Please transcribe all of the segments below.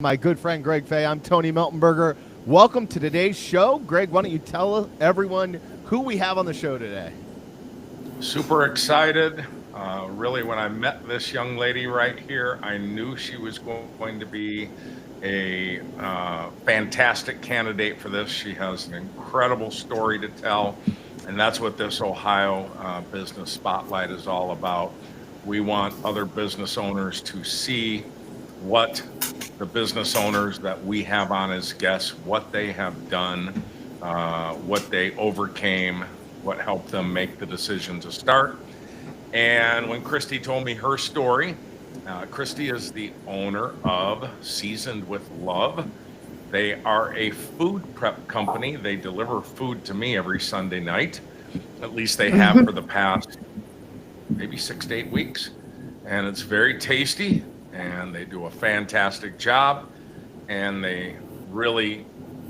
My good friend Greg Fay. I'm Tony Miltenberger. Welcome to today's show. Greg, why don't you tell everyone who we have on the show today? Super excited. Really, when I met this young lady right here, I knew she was going to be a fantastic candidate for this. She has an incredible story to tell, and that's what this Ohio Business Spotlight is all about. We want other business owners to see what the business owners that we have on as guests, what they have done, what they overcame, what helped them make the decision to start. And when Christi told me her story, Christi is the owner of Seasoned with Love. They are a food prep company. They deliver food to me every Sunday night. At least they have for the past maybe 6 to 8 weeks. And it's very tasty, and they do a fantastic job. And they really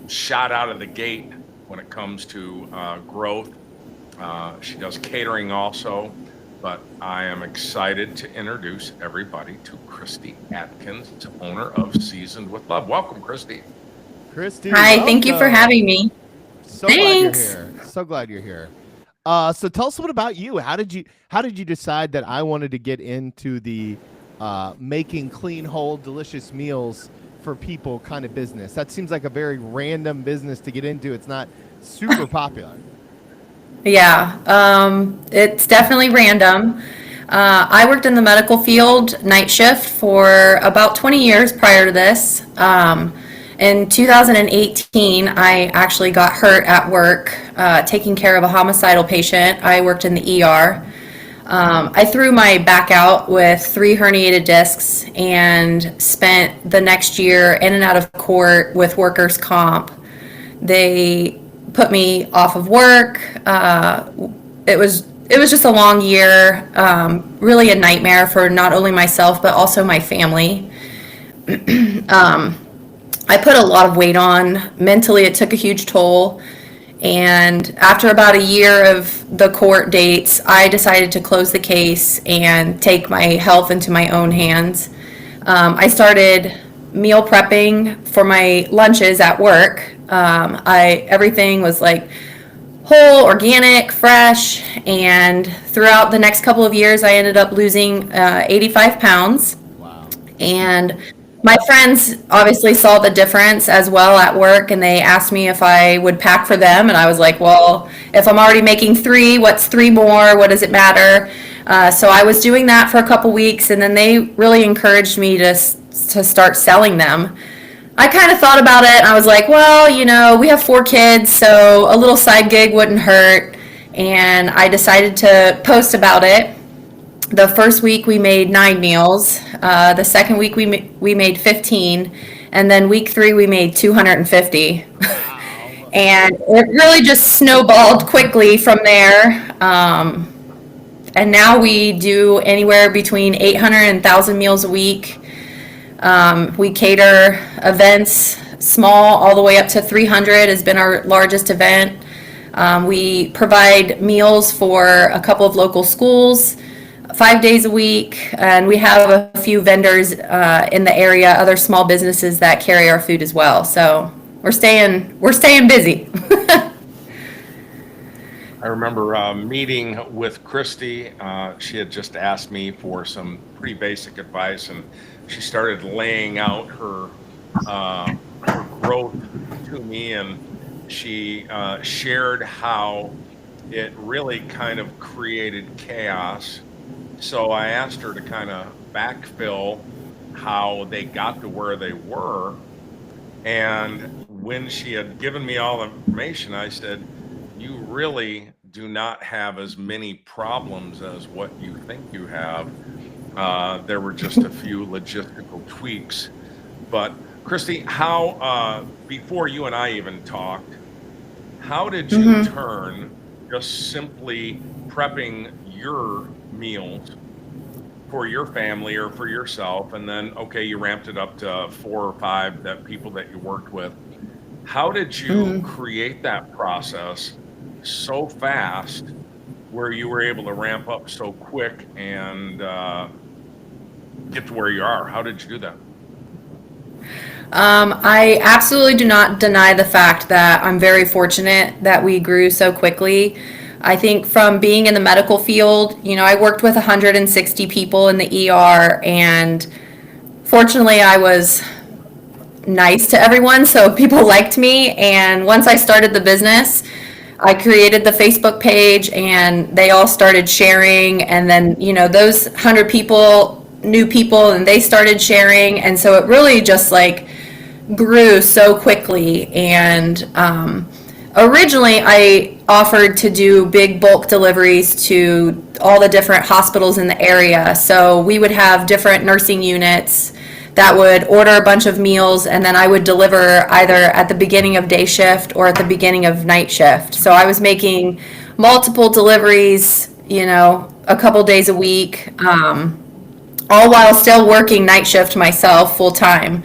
shot out of the gate when it comes to growth. She does catering also, but I am excited to introduce everybody to Christi Atkins, owner of Seasoned with Love. Welcome, Christi. Christi, Hi, welcome. thank you for having me. So Thanks. glad you're here. So glad you're here. So tell us a bit about you. How did you decide that I wanted to get into the making clean, whole, delicious meals for people kind of business? That seems like a very random business to get into. It's not super popular. Yeah, it's definitely random. I worked in the medical field night shift for about 20 years prior to this. In 2018, I actually got hurt at work taking care of a homicidal patient. I worked in the ER. I threw my back out with 3 herniated discs and spent the next year in and out of court with workers' comp. They put me off of work. It was just a long year, really a nightmare for not only myself but also my family. I put a lot of weight on. Mentally, it took a huge toll. And after about a year of the court dates, I decided to close the case and take my health into my own hands. I started meal prepping for my lunches at work. Everything was like whole, organic, fresh, and throughout the next couple of years, I ended up losing 85 pounds. Wow. And my friends obviously saw the difference as well at work, and they asked me if I would pack for them. And I was like, well, if I'm already making 3, what's 3 more? What does it matter? So I was doing that for a couple weeks, and then they really encouraged me to start selling them. I kind of thought about it, and I was like, well, we have 4 kids, so a little side gig wouldn't hurt. And I decided to post about it. The first week we made 9 meals. The second week we made 15, and then week 3 we made 250. Wow. And it really just snowballed quickly from there. And now we do anywhere between 800 and 1,000 meals a week. We cater events, small all the way up to 300 has been our largest event. We provide meals for a couple of local schools 5 days a week, and we have a few vendors in the area, other small businesses that carry our food as well. So we're staying busy. I remember meeting with Christi. She had just asked me for some pretty basic advice, and she started laying out her growth to me, and she shared how it really kind of created chaos. So I asked her to kind of backfill how they got to where they were. And when she had given me all the information, I said, you really do not have as many problems as what you think you have. There were just a few logistical tweaks. But Christi, how, before you and I even talked, how did you turn just simply prepping your meals for your family or for yourself, and then, okay, you ramped it up to 4 or 5 that people that you worked with. How did you create that process so fast where you were able to ramp up so quick and get to where you are? How did you do that? I absolutely do not deny the fact that I'm very fortunate that we grew so quickly. I think from being in the medical field, I worked with 160 people in the ER, and fortunately I was nice to everyone, so people liked me. And once I started the business, I created the Facebook page and they all started sharing, and then those 100 people, new people, and they started sharing, and so it really just like grew so quickly. And originally I offered to do big bulk deliveries to all the different hospitals in the area, so we would have different nursing units that would order a bunch of meals, and then I would deliver either at the beginning of day shift or at the beginning of night shift. So I was making multiple deliveries, a couple days a week, all while still working night shift myself full time.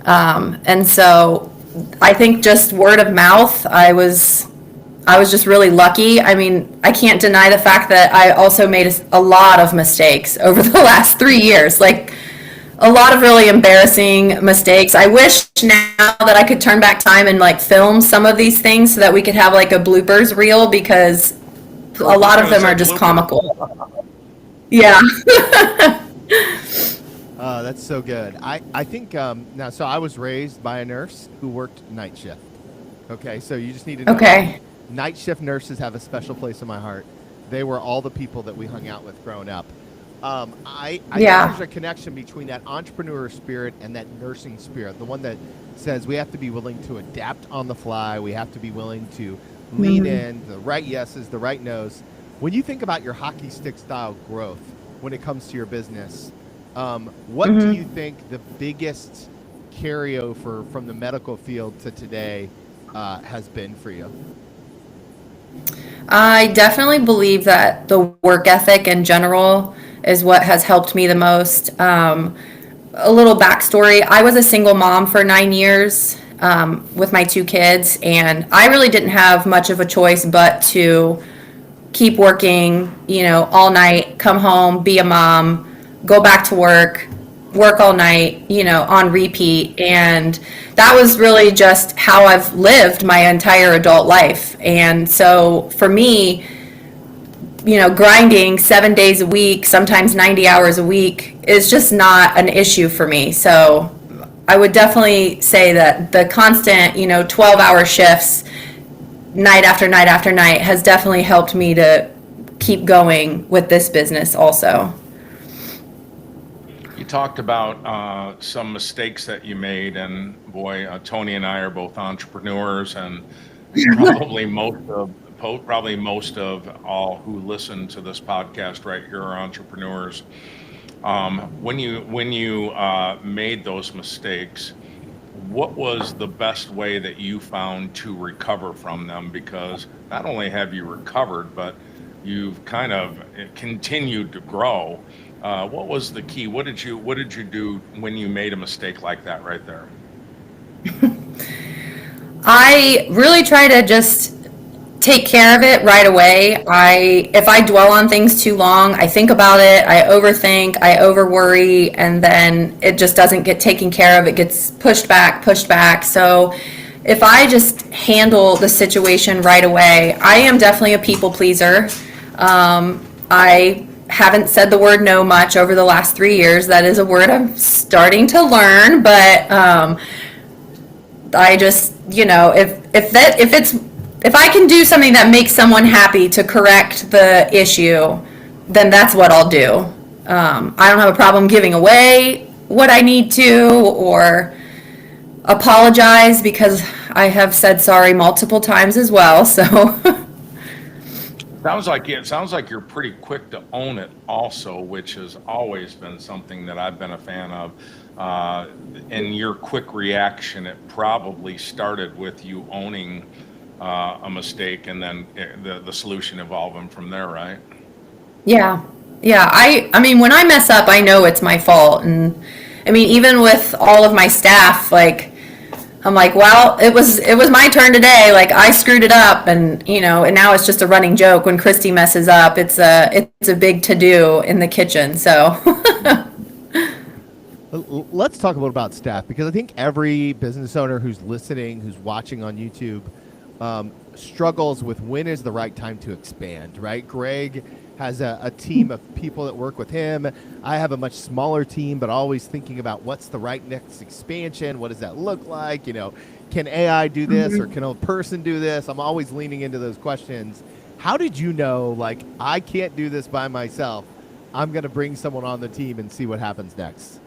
And so I think just word of mouth, I was just really lucky. I mean, I can't deny the fact that I also made a lot of mistakes over the last 3 years. Like, a lot of really embarrassing mistakes. I wish now that I could turn back time and like film some of these things so that we could have like a bloopers reel, because a lot of them are just comical. Yeah. That's so good. I think now, so I was raised by a nurse who worked night shift. Okay, so you just need to know. Okay. Night shift nurses have a special place in my heart. They were all the people that we hung out with growing up. I think there's a connection between that entrepreneur spirit and that nursing spirit, the one that says we have to be willing to adapt on the fly, we have to be willing to lean in, the right yeses, the right nos. When you think about your hockey stick style growth when it comes to your business, what do you think the biggest carryover from the medical field to today has been for you? I definitely believe that the work ethic in general is what has helped me the most. A little backstory: I was a single mom for 9 years with my 2 kids, and I really didn't have much of a choice but to keep working, all night, come home, be a mom, go back to work all night, on repeat. And that was really just how I've lived my entire adult life. And so for me, grinding 7 days a week, sometimes 90 hours a week, is just not an issue for me. So I would definitely say that the constant, 12-hour shifts, night after night after night, has definitely helped me to keep going with this business also. You talked about some mistakes that you made, and boy, Tony and I are both entrepreneurs, and probably most of all who listen to this podcast right here are entrepreneurs. When you made those mistakes, what was the best way that you found to recover from them? Because not only have you recovered, but you've kind of continued to grow. What was the key? What did you do when you made a mistake like that right there? I really try to just take care of it right away. If I dwell on things too long, I think about it, I overthink, I overworry, and then it just doesn't get taken care of. It gets pushed back. So if I just handle the situation right away, I am definitely a people pleaser. I haven't said the word no much over the last 3 years. That is a word I'm starting to learn, but I just, if I can do something that makes someone happy to correct the issue, then that's what I'll do. I don't have a problem giving away what I need to, or apologize, because I have said sorry multiple times as well. So Sounds like you're pretty quick to own it also, which has always been something that I've been a fan of. And your quick reaction, it probably started with you owning a mistake, and then the solution evolving from there, right? yeah. I mean, when I mess up, I know it's my fault. And I mean, even with all of my staff, like, I'm like, well, it was my turn today. Like, I screwed it up, and and now it's just a running joke. When Christi messes up, it's a big to-do in the kitchen. So Well, Let's talk a little about staff, because I think every business owner who's listening, who's watching on YouTube, struggles with when is the right time to expand, right? Greg has a team of people that work with him. I have a much smaller team, but always thinking about what's the right next expansion. What does that look like? Can AI do this, or can a person do this? I'm always leaning into those questions. How did you know, like, I can't do this by myself? I'm going to bring someone on the team and see what happens next.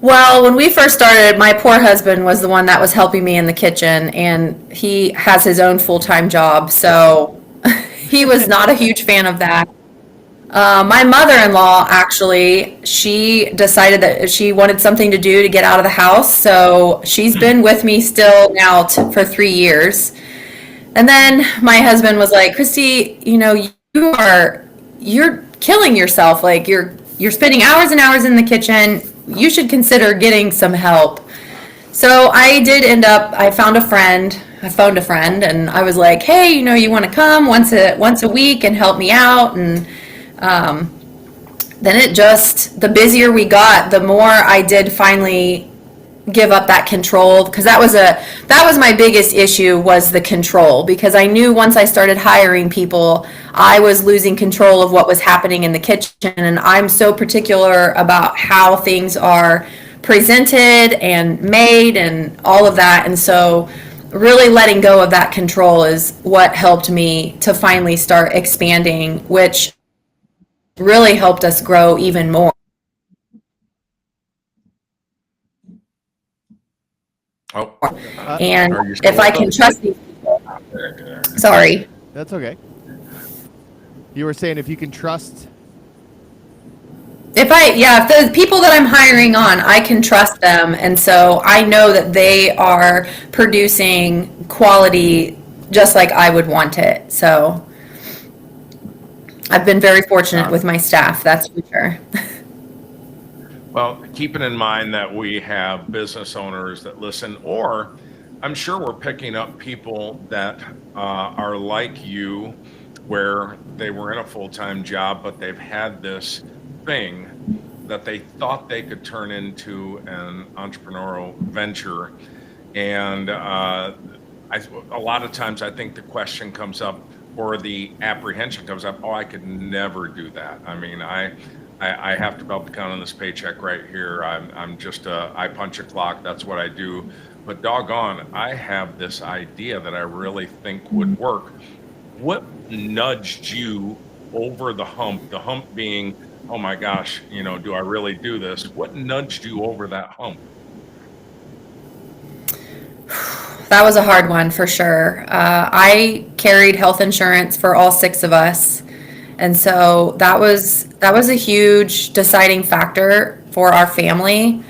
Well, when we first started, my poor husband was the one that was helping me in the kitchen, and he has his own full-time job, so he was not a huge fan of that. My mother-in-law, actually, she decided that she wanted something to do to get out of the house, so she's been with me still now for 3 years. And then my husband was like, Christy, you're killing yourself. Like, you're spending hours and hours in the kitchen. You should consider getting some help. So I found a friend, and I was like, hey, you want to come once a week and help me out? And then the busier we got, the more I did finally give up that control, because that was my biggest issue, was the control, because I knew once I started hiring people, I was losing control of what was happening in the kitchen, and I'm so particular about how things are presented and made and all of that. And so really letting go of that control is what helped me to finally start expanding, which really helped us grow even more. Oh, and if I can trust these people, sorry. That's okay. You were saying if you can trust. If the people that I'm hiring on, I can trust them. And so I know that they are producing quality just like I would want it. So I've been very fortunate with my staff, that's for sure. Well, keeping in mind that we have business owners that listen, or I'm sure we're picking up people that are like you, where they were in a full-time job, but they've had this thing that they thought they could turn into an entrepreneurial venture. And a lot of times I think the question comes up, or the apprehension comes up, oh, I could never do that. I mean, I have to be able to count on this paycheck right here. I'm just I punch a clock. That's what I do. But doggone, I have this idea that I really think would work. What nudged you over the hump? The hump being, oh my gosh, do I really do this? What nudged you over that hump? That was a hard one for sure. I carried health insurance for all 6 of us. And so that was a huge deciding factor for our family.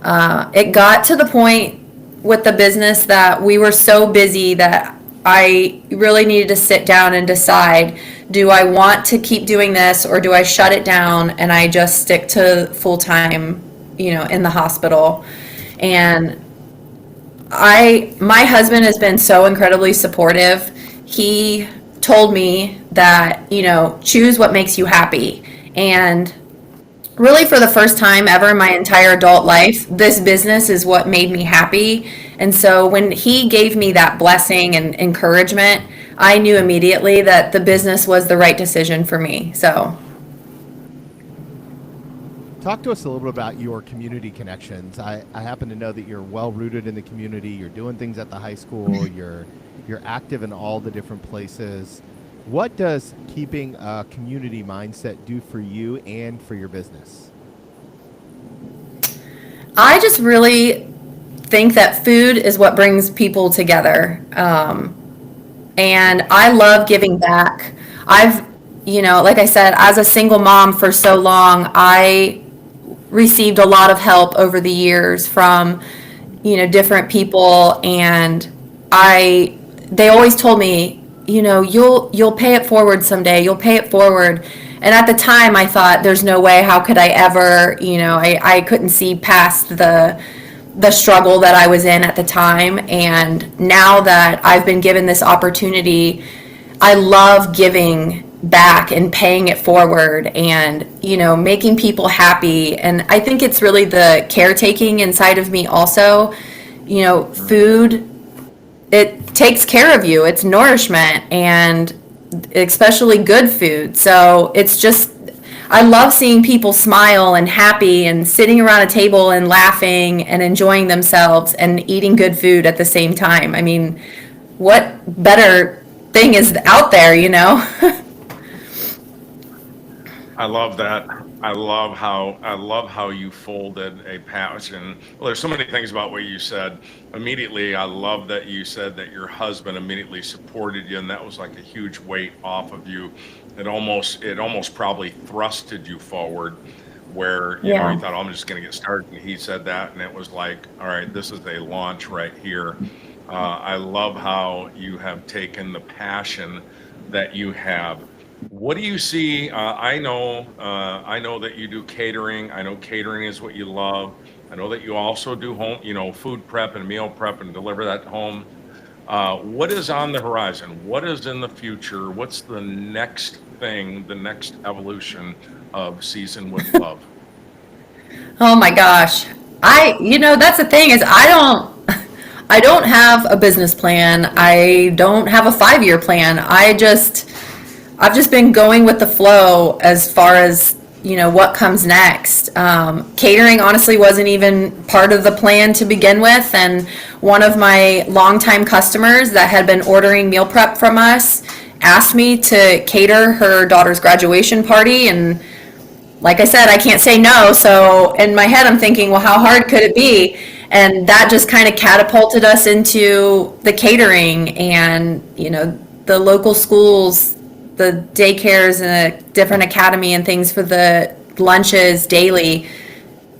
It got to the point with the business that we were so busy that I really needed to sit down and decide, do I want to keep doing this, or do I shut it down and I just stick to full-time, in the hospital? And my husband has been so incredibly supportive. He told me that, choose what makes you happy. And really, for the first time ever in my entire adult life, this business is what made me happy. And so when he gave me that blessing and encouragement, I knew immediately that the business was the right decision for me. So talk to us a little bit about your community connections. I happen to know that you're well rooted in the community. You're doing things at the high school. You're active in all the different places. What does keeping a community mindset do for you and for your business? I just really think that food is what brings people together. And I love giving back. I've, like I said, as a single mom for so long, I received a lot of help over the years from, different people. And they always told me, you'll pay it forward someday. You'll pay it forward. And at the time I thought, there's no way, how could I ever, I couldn't see past the struggle that I was in at the time. And now that I've been given this opportunity, I love giving back and paying it forward and, making people happy. And I think it's really the caretaking inside of me also. Food, it takes care of you. It's nourishment, and especially good food. So it's just, I love seeing people smile and happy and sitting around a table and laughing and enjoying themselves and eating good food at the same time. I mean, what better thing is out there, I love that. I love how you folded a passion. Well, there's so many things about what you said. Immediately, I love that you said that your husband immediately supported you, and that was like a huge weight off of you. It almost probably thrusted you forward, where you thought, oh, I'm just going to get started. And he said that, and it was like, all right, this is a launch right here. I love how you have taken the passion that you have. What do you see? I know that you do catering. I know catering is what you love. I know that you also do home, food prep and meal prep and deliver that home. What is on the horizon? What is in the future? What's the next thing, the next evolution of Season with Love? Oh my gosh. That's the thing is I don't have a business plan. I don't have a 5-year plan. I've just been going with the flow as far as, what comes next. Catering honestly wasn't even part of the plan to begin with. And one of my longtime customers that had been ordering meal prep from us asked me to cater her daughter's graduation party. And like I said, I can't say no. So in my head, I'm thinking, well, how hard could it be? And that just kind of catapulted us into the catering and, the local schools, the daycares and a different academy and things for the lunches daily.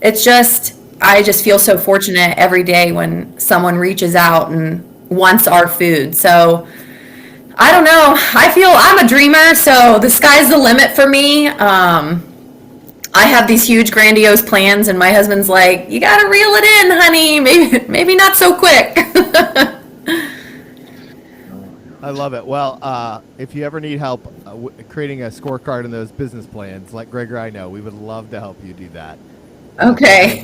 I just feel so fortunate every day when someone reaches out and wants our food. So I don't know. I feel I'm a dreamer, so the sky's the limit for me. I have these huge grandiose plans, and my husband's like, you gotta reel it in, honey. Maybe not so quick. I love it. Well, if you ever need help creating a scorecard in those business plans, let Greg or I know. We would love to help you do that. Okay.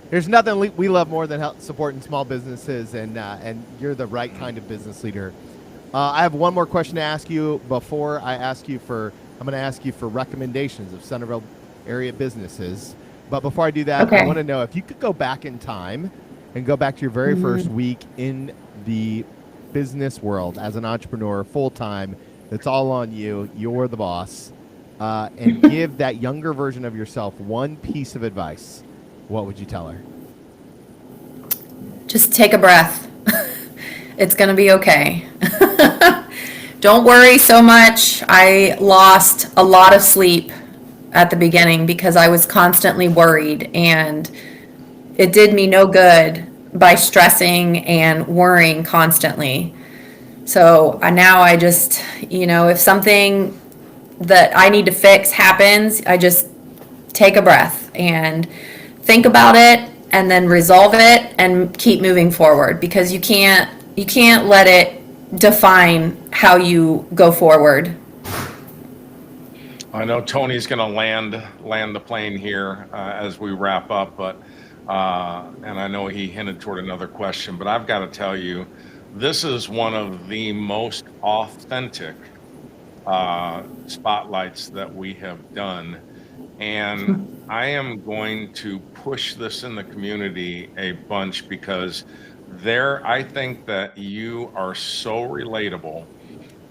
There's nothing we love more than supporting small businesses, and you're the right kind of business leader. I have one more question to ask you before I'm going to ask you for recommendations of Centerville area businesses. But before I do that, Okay. I want to know if you could go back in time and go back to your very first week in the business world as an entrepreneur full-time. It's all on you. You're the boss. And give that younger version of yourself one piece of advice. What would you tell her? Just take a breath. It's going to be okay. Don't worry so much. I lost a lot of sleep at the beginning because I was constantly worried, and it did me no good by stressing and worrying constantly. So now I just, if something that I need to fix happens, I just take a breath and think about it and then resolve it and keep moving forward, because you can't let it define how you go forward. I know Tony's going to land the plane here as we wrap up, but and I know he hinted toward another question, but I've got to tell you, this is one of the most authentic spotlights that we have done, and I am going to push this in the community a bunch because I think that you are so relatable.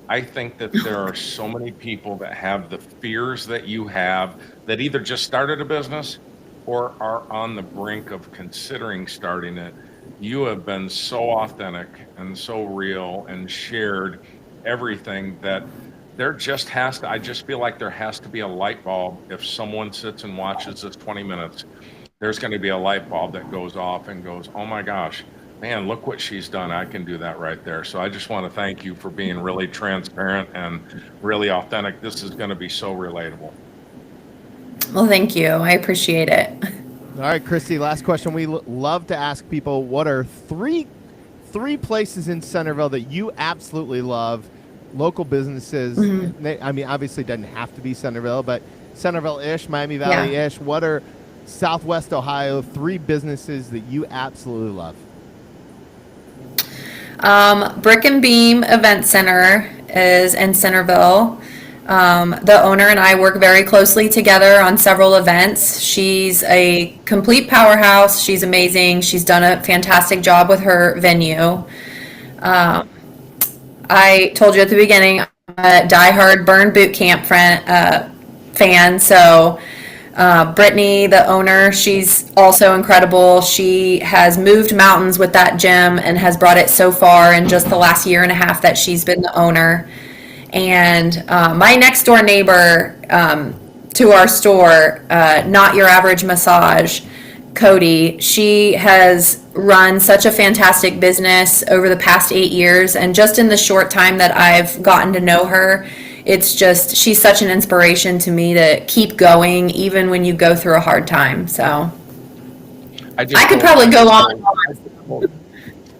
I think that there are so many people that have the fears that you have, that either just started a business or are on the brink of considering starting it. You have been so authentic and so real and shared everything that I just feel like there has to be a light bulb. If someone sits and watches this 20 minutes, there's going to be a light bulb that goes off and goes, oh my gosh, man, look what she's done. I can do that right there. So I just want to thank you for being really transparent and really authentic. This is going to be so relatable. Well, thank you. I appreciate it. All right, Christi, last question. We love to ask people, what are three places in Centerville that you absolutely love local businesses. I mean, obviously, it doesn't have to be Centerville, but Centerville-ish, Miami Valley-ish. What are Southwest Ohio 3 businesses that you absolutely love? Brick and Beam Event Center is in Centerville. The owner and I work very closely together on several events. She's a complete powerhouse. She's amazing. She's done a fantastic job with her venue. I told you at the beginning, I'm a diehard Burn Boot Camp fan. So Brittany, the owner, she's also incredible. She has moved mountains with that gym and has brought it so far in just the last year and a half that she's been the owner. And my next door neighbor to our store, Not Your Average Massage, Cody, she has run such a fantastic business over the past 8 years. And just in the short time that I've gotten to know her, it's just, she's such an inspiration to me to keep going even when you go through a hard time. So I could probably go on.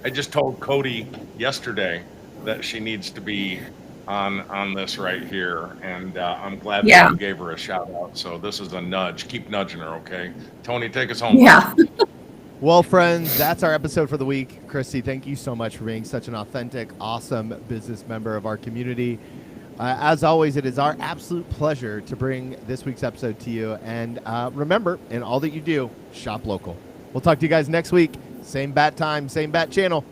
I just told Cody yesterday that she needs to be on this right here, and I'm glad that you gave her a shout out. So this is a nudge. Keep nudging her, okay? Tony, take us home. Yeah. Well, friends, that's our episode for the week. Christi, thank you so much for being such an authentic, awesome business member of our community. As always, it is our absolute pleasure to bring this week's episode to you. And remember, in all that you do, shop local. We'll talk to you guys next week. Same bat time, same bat channel.